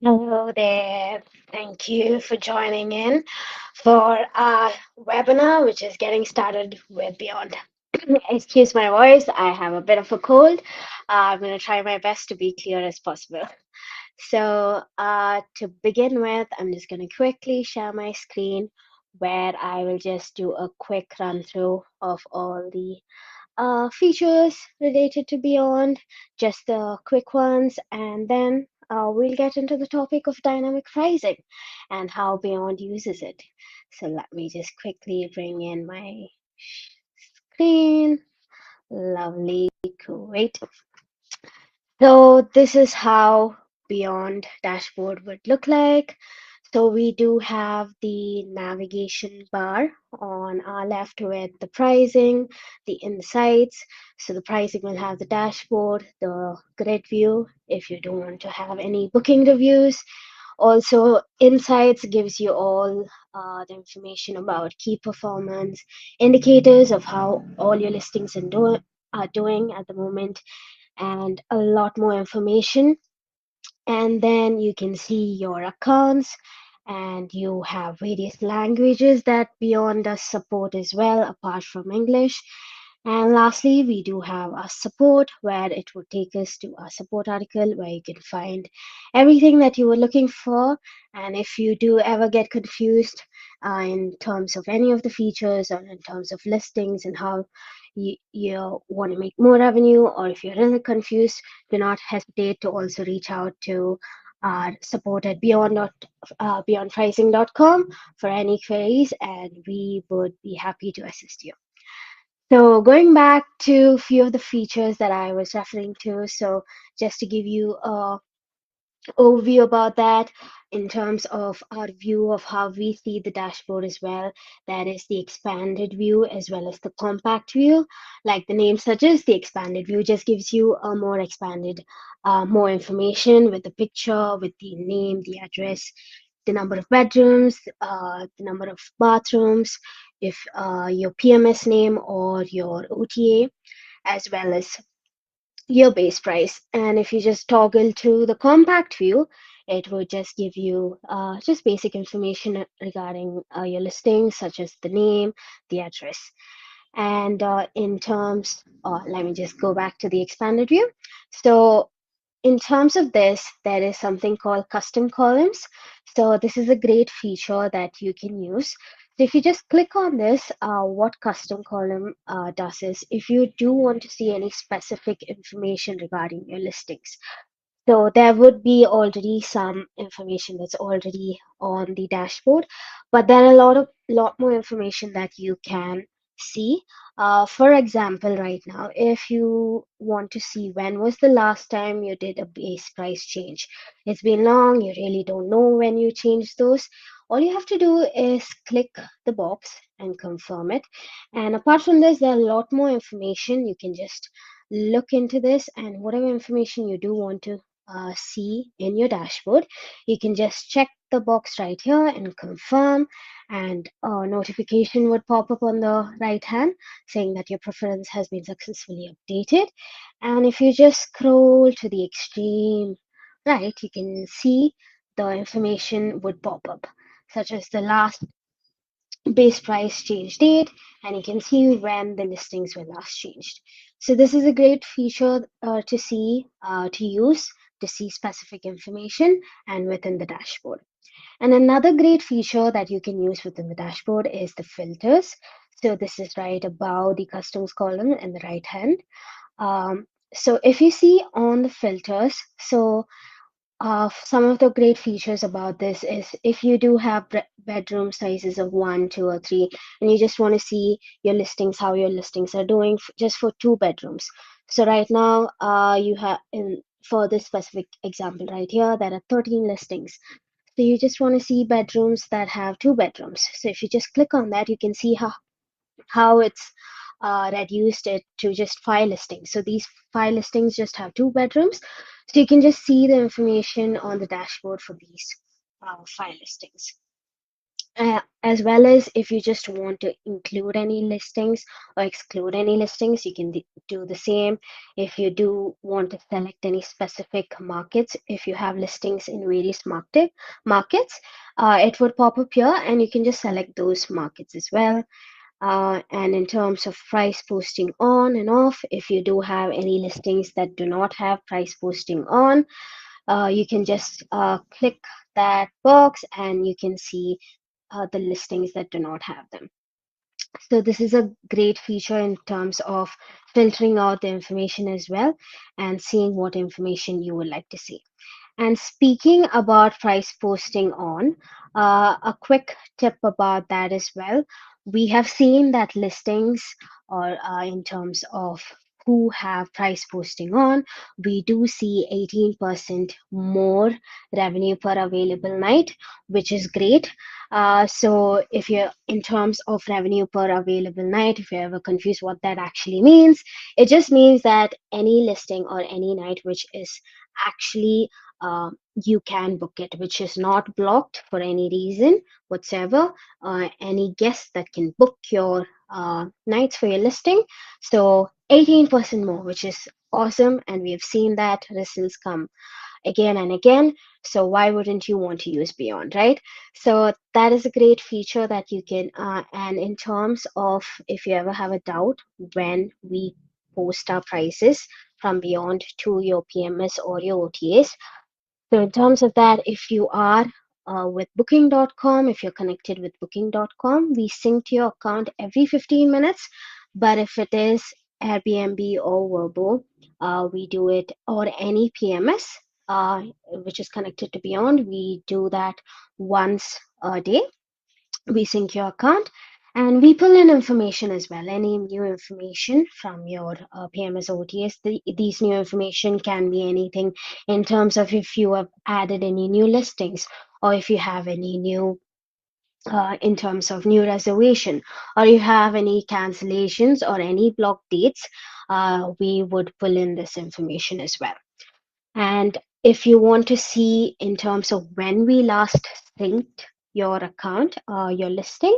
Hello there. Thank you for joining in for our webinar, which is getting started with Beyond. Excuse my voice, I have a bit of a cold. I'm going to try my best to be clear as possible. To begin with, I'm just going to quickly share my screen where I will just do a quick run through of all the features related to Beyond, just the quick ones, and then we'll get into the topic of dynamic pricing and how Beyond uses it. So let me just quickly bring in my screen. Lovely, great. So this is how Beyond dashboard would look like. So we do have the navigation bar on our left with the pricing, the insights. So the pricing will have the dashboard, the grid view if you don't want to have any booking reviews. Also, insights gives you all the information about key performance indicators of how all your listings are doing at the moment and a lot more information. And then you can see your accounts and you have various languages that Beyond does support as well, apart from English. And lastly, we do have a support where it would take us to a support article where you can find everything that you were looking for. And if you do ever get confused in terms of any of the features or in terms of listings and how you want to make more revenue, or if you're really confused, do not hesitate to also reach out to our support at beyondpricing.com for any queries, and we would be happy to assist you. So going back to a few of the features that I was referring to, so just to give you a overview about that in terms of our view of how we see the dashboard as well. That is the expanded view as well as the compact view. Like the name suggests, the expanded view just gives you a more expanded, more information with the picture, with the name, the address, the number of bedrooms, the number of bathrooms, if your PMS name or your OTA, as well as your base price. And if you just toggle to the compact view, it will just give you just basic information regarding your listings, such as the name, the address. And in terms, let me just go back to the expanded view. So in terms of this, there is something called custom columns. So this is a great feature that you can use. So if you just click on this, what custom column does is if you do want to see any specific information regarding your listings, so there would be already some information that's already on the dashboard, but there are a lot more information that you can see. For example, right now, if you want to see when was the last time you did a base price change, it's been long, you really don't know when you changed those. All you have to do is click the box and confirm it. And apart from this, there are a lot more information. You can just look into this, and whatever information you do want to see in your dashboard, you can just check the box right here and confirm, and a notification would pop up on the right hand saying that your preference has been successfully updated. And if you just scroll to the extreme right, you can see the information would pop up, such as the last base price change date, and you can see when the listings were last changed. So this is a great feature to use to see specific information and within the dashboard. And another great feature that you can use within the dashboard is the filters. So this is right above the customs column in the right hand. So if you see on the filters, so some of the great features about this is if you do have bedroom sizes of 1, 2, or 3, and you just want to see your listings, how your listings are doing just for 2 bedrooms. So right now, you have in for this specific example right here, there are 13 listings. So you just want to see bedrooms that have 2 bedrooms. So if you just click on that, you can see how it's reduced it to just 5 listings. So these 5 listings just have 2 bedrooms. So you can just see the information on the dashboard for these 5 listings. As well as if you just want to include any listings or exclude any listings, you can do the same. If you do want to select any specific markets, if you have listings in various markets, it would pop up here and you can just select those markets as well. And in terms of price posting on and off, if you do have any listings that do not have price posting on, you can just click that box and you can see the listings that do not have them. So this is a great feature in terms of filtering out the information as well and seeing what information you would like to see. And speaking about price posting on, a quick tip about that as well. We have seen that listings, or in terms of who have price posting on, we do see 18% more revenue per available night, which is great. So if you're in terms of revenue per available night, if you're ever confused what that actually means, it just means that any listing or any night which is actually you can book it, which is not blocked for any reason whatsoever. Any guest that can book your nights for your listing. So 18% more, which is awesome. And we have seen that results come again and again. So why wouldn't you want to use Beyond, right? So that is a great feature that you can, and in terms of if you ever have a doubt when we post our prices from Beyond to your PMS or your OTAs, so in terms of that, if you are with booking.com, if you're connected with booking.com, we sync to your account every 15 minutes. But if it is Airbnb or Vrbo, we do it, or any PMS, which is connected to Beyond, we do that once a day. We sync your account and we pull in information as well, any new information from your PMS OTS. These new information can be anything in terms of if you have added any new listings or if you have any new in terms of new reservation or you have any cancellations or any block dates. We would pull in this information as well. And if you want to see in terms of when we last synced your account, your listing,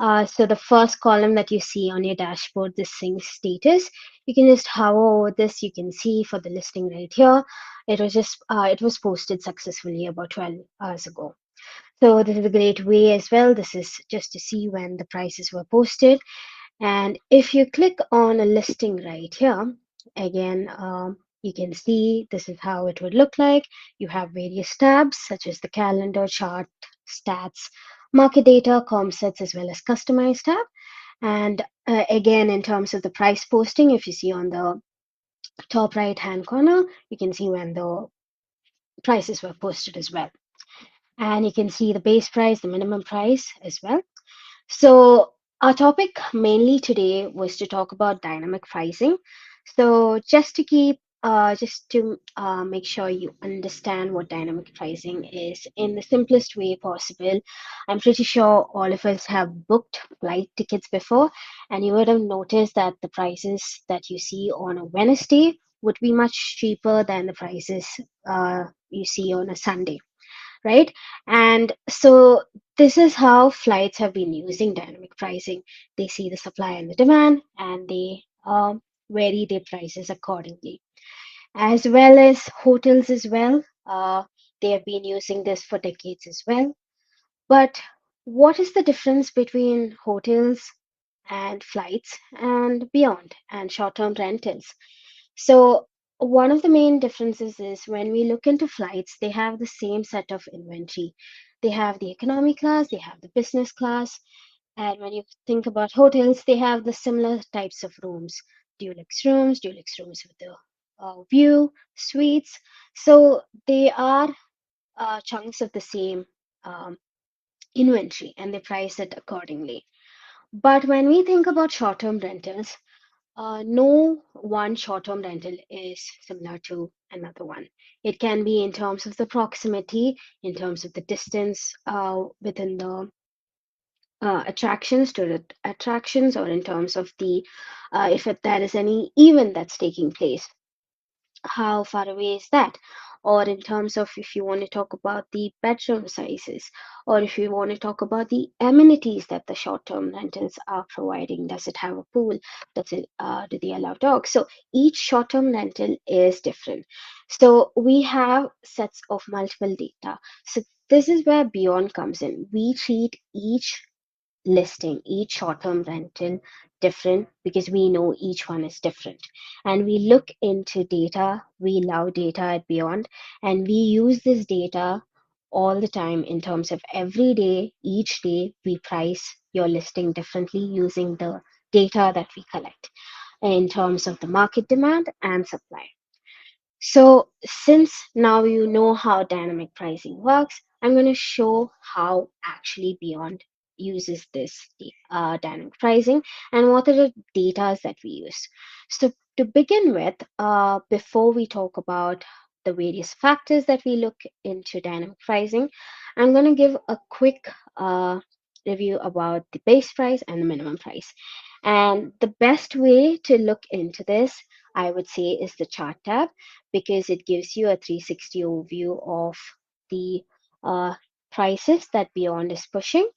so the first column that you see on your dashboard, the sync status, you can just hover over this. You can see for the listing right here, it was posted successfully about 12 hours ago. So this is a great way as well. This is just to see when the prices were posted. And if you click on a listing right here, again, you can see this is how it would look like. You have various tabs such as the calendar, chart, stats, market data, com sets, as well as customized tab. And again, in terms of the price posting, if you see on the top right hand corner, you can see when the prices were posted as well. And you can see the base price, the minimum price as well. So, our topic mainly today was to talk about dynamic pricing. So, just to make sure you understand what dynamic pricing is in the simplest way possible, I'm pretty sure all of us have booked flight tickets before, and you would have noticed that the prices that you see on a Wednesday would be much cheaper than the prices you see on a Sunday, right? And so this is how flights have been using dynamic pricing. They see the supply and the demand, and they vary their prices accordingly. As well as hotels as well, they have been using this for decades as well. But what is the difference between hotels and flights and beyond and short-term rentals? So one of the main differences is when we look into flights, they have the same set of inventory. They have the economy class, they have the business class, and when you think about hotels, they have the similar types of rooms, deluxe rooms with the view, suites. So they are chunks of the same um, inventory and they price it accordingly. But when we think about short-term rentals, no one short-term rental is similar to another one. It can be in terms of the proximity, in terms of the distance within the attractions to the attractions, or in terms of the if there is any event that's taking place, how far away is that, or in terms of if you want to talk about the bedroom sizes, or if you want to talk about the amenities that the short-term rentals are providing. Does it have a pool? Do they allow dogs? So each short-term rental is different. So we have sets of multiple data. So this is where Beyond comes in. We treat each listing, each short-term rental different because we know each one is different. And we look into data, we love data at Beyond, and we use this data all the time in terms of every day, each day, we price your listing differently using the data that we collect in terms of the market demand and supply. So since now you know how dynamic pricing works, I'm going to show how actually Beyond uses this dynamic pricing and what are the data that we use. So to begin with, before we talk about the various factors that we look into dynamic pricing, I'm going to give a quick review about the base price and the minimum price. And the best way to look into this, I would say, is the chart tab because it gives you a 360 overview of the uh, prices that Beyond is pushing.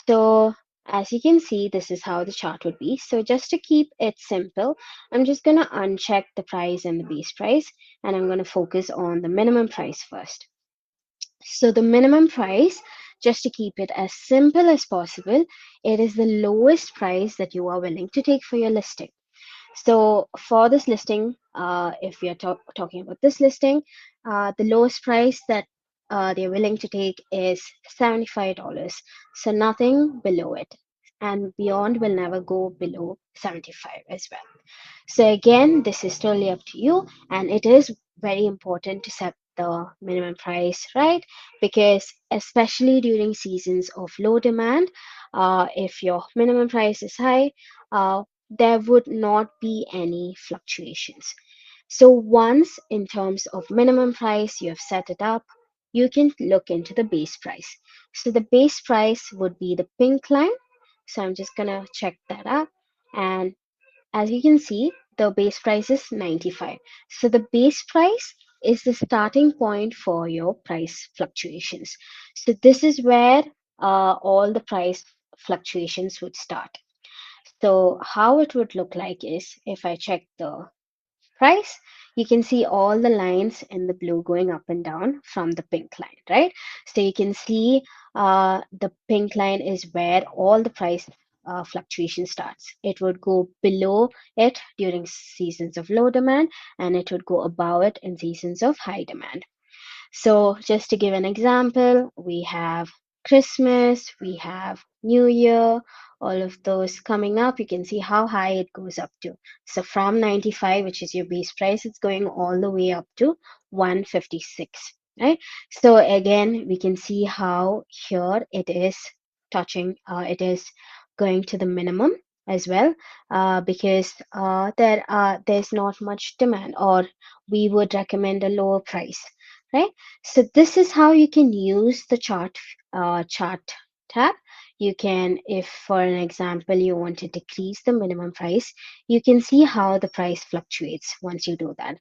So as you can see, this is how the chart would be. So just to keep it simple, I'm just going to uncheck the price and the base price, and I'm going to focus on the minimum price first. So the minimum price, just to keep it as simple as possible, it is the lowest price that you are willing to take for your listing. So for this listing, if we are talking about this listing, the lowest price that they're willing to take is $75. So nothing below it. And Beyond will never go below 75 as well. So again, this is totally up to you, and it is very important to set the minimum price right because especially during seasons of low demand, if your minimum price is high, there would not be any fluctuations. So once in terms of minimum price, you have set it up, you can look into the base price. So the base price would be the pink line. So I'm just gonna check that up, and as you can see, the base price is 95. So the base price is the starting point for your price fluctuations. So this is where all the price fluctuations would start. So how it would look like is if I check the price, you can see all the lines in the blue going up and down from the pink line, right? So you can see the pink line is where all the price fluctuation starts. It would go below it during seasons of low demand, and it would go above it in seasons of high demand. So, just to give an example, we have Christmas, we have New Year, all of those coming up. You can see how high it goes up to. So, from 95, which is your base price, it's going all the way up to 156, right? So, again, we can see how here it is touching, it is going to the minimum as well because there's not much demand, or we would recommend a lower price, right? So this is how you can use the chart tab. You can, if for an example you want to decrease the minimum price, you can see how the price fluctuates once you do that,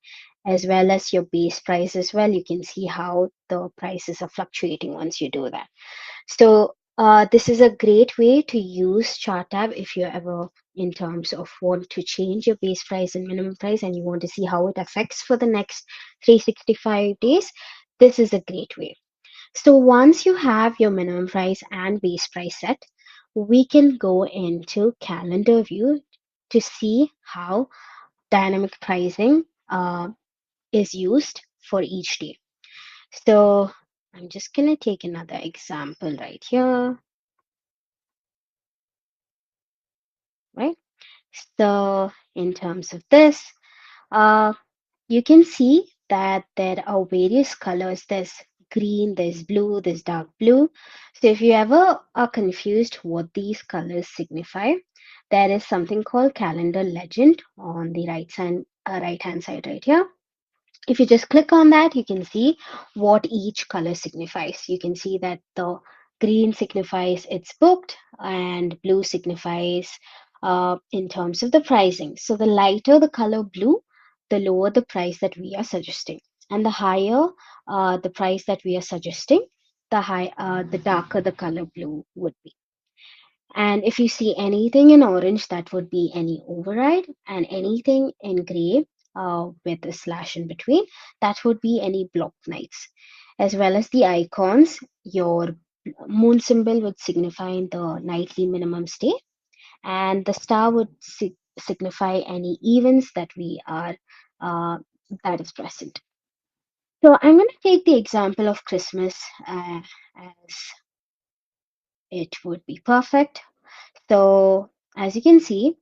as well as your base price as well. You can see how the prices are fluctuating once you do that. So this is a great way to use chart tab if you ever in terms of want to change your base price and minimum price and you want to see how it affects for the next 365 days. This is a great way. So once you have your minimum price and base price set, we can go into calendar view to see how dynamic pricing is used for each day. So I'm just going to take another example right here, right? So in terms of this, uh, you can see that there are various colors. There's green, there's blue, there's dark blue. So if you ever are confused what these colors signify, there is something called calendar legend on the right hand side right here. If you just click on that, you can see what each color signifies. You can see that the green signifies it's booked and blue signifies in terms of the pricing. So the lighter the color blue, the lower the price that we are suggesting. And the higher the price that we are suggesting, the darker the color blue would be. And if you see anything in orange, that would be any override, and anything in gray with a slash in between, that would be any block nights. As well as the icons, your moon symbol would signify the nightly minimum stay, and the star would signify any events that we are that is present. So I'm going to take the example of Christmas as it would be perfect. So as you can see,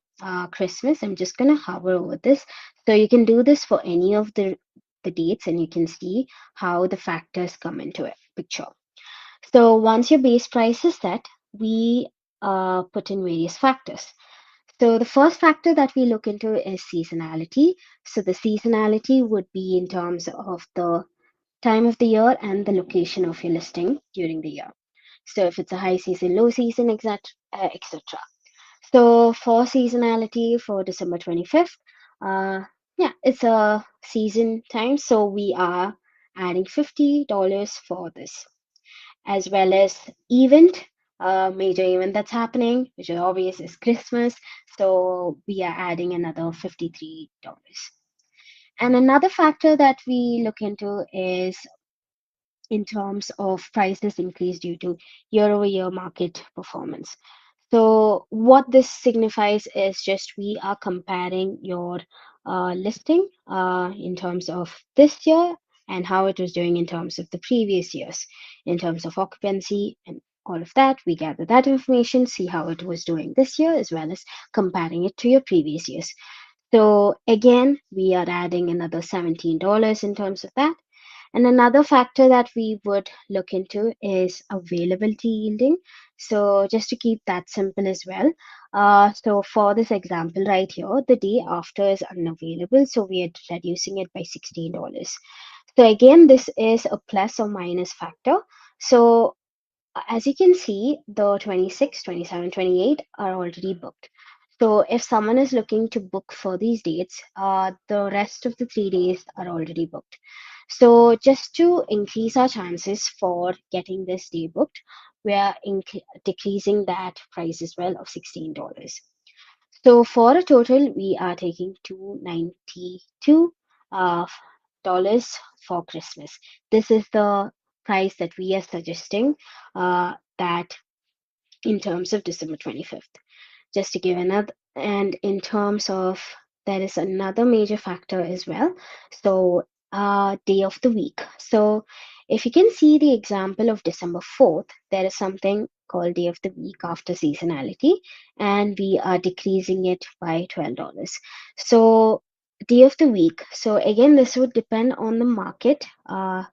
Christmas, I'm just going to hover over this. So you can do this for any of the dates, and you can see how the factors come into it picture. So once your base price is set, we put in various factors. So the first factor that we look into is seasonality. So the seasonality would be in terms of the time of the year and the location of your listing during the year. So if it's a high season, low season, etc., etc. So for seasonality for December 25th, uh, yeah, it's a season time, so we are adding $50 for this, as well as event, major event that's happening, which is obvious is Christmas. So we are adding another $53. And another factor that we look into is in terms of prices increase due to year-over-year market performance. So what this signifies is just we are comparing your listing in terms of this year and how it was doing in terms of the previous years, in terms of occupancy and all of that. We gather that information, see how it was doing this year, as well as comparing it to your previous years. So again, we are adding another $17 in terms of that. And another factor that we would look into is availability yielding. So just to keep that simple as well. So for this example right here, the day after is unavailable. So we are reducing it by $16. So again, this is a plus or minus factor. So as you can see, the 26, 27, 28 are already booked. So if someone is looking to book for these dates, the rest of the 3 days are already booked. So just to increase our chances for getting this day booked, we are decreasing that price as well of $16. So for a total, we are taking $292 dollars for Christmas. This is the price that we are suggesting that in terms of December 25th. Just to give another, and in terms of there is another major factor as well. So day of the week. So if you can see the example of December 4th, there is something called day of the week after seasonality, and we are decreasing it by $12. So day of the week. So again, this would depend on the market where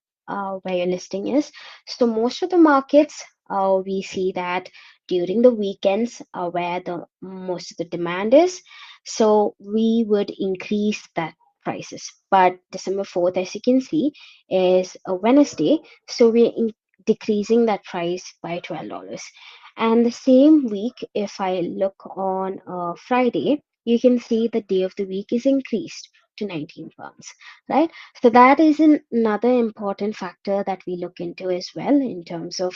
your listing is. So most of the markets, we see that during the weekends where the most of the demand is. So we would increase that prices. But December 4th, as you can see, is a Wednesday. So we're decreasing that price by $12. And the same week, if I look on Friday, you can see the day of the week is increased to 19 pounds, right? So that is another important factor that we look into as well in terms of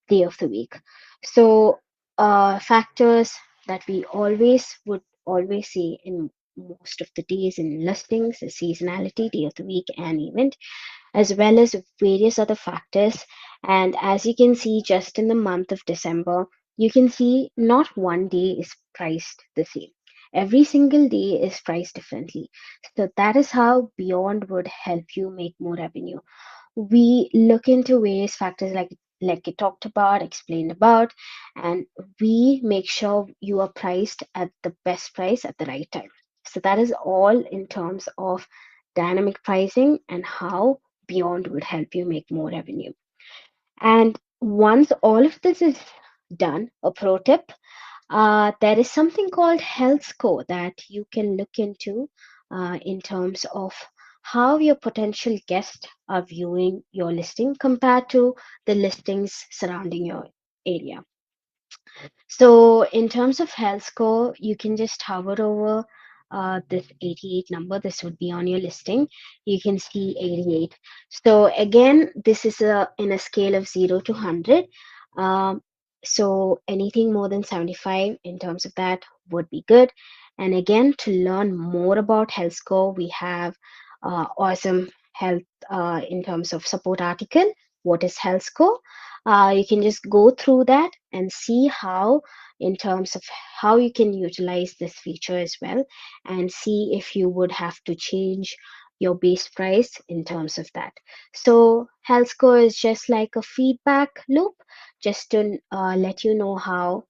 day of the week. So factors that we always see in most of the days in listings is seasonality, day of the week, and event, as well as various other factors. And as you can see, just in the month of December, you can see not one day is priced the same. Every single day is priced differently. So that is how Beyond would help you make more revenue. We look into various factors like I talked about, explained about, and we make sure you are priced at the best price at the right time. So that is all in terms of dynamic pricing and how Beyond would help you make more revenue. And once all of this is done, a pro tip, there is something called health score that you can look into in terms of how your potential guests are viewing your listing compared to the listings surrounding your area. So, in terms of health score, you can just hover over. this 88 number. This would be on your listing. You can see 88. So again, this is in a scale of 0 to 100. Um, so anything more than 75 in terms of that would be good. And again, to learn more about health score, we have awesome health in terms of support article. What is health score? You can just go through that and see how, in terms of how you can utilize this feature as well, and see if you would have to change your base price in terms of that. So health score is just like a feedback loop, just to let you know how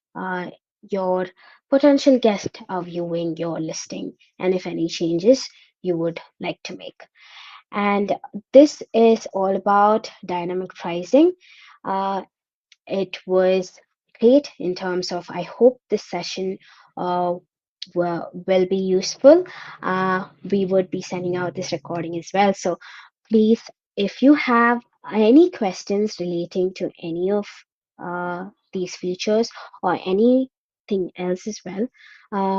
your potential guests are viewing your listing and if any changes you would like to make. And this is all about dynamic pricing. Uh, it was great in terms of, I hope this session uh, will be useful. We would be sending out this recording as well. So please, if you have any questions relating to any of these features or anything else as well,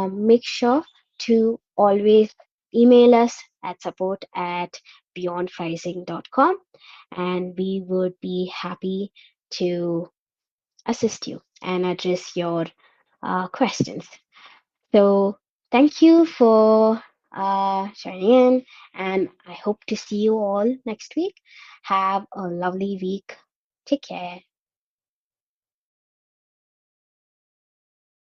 make sure to always email us at support@beyondpricing.com, and we would be happy to assist you and address your questions. So, thank you for joining in, and I hope to see you all next week. Have a lovely week. Take care.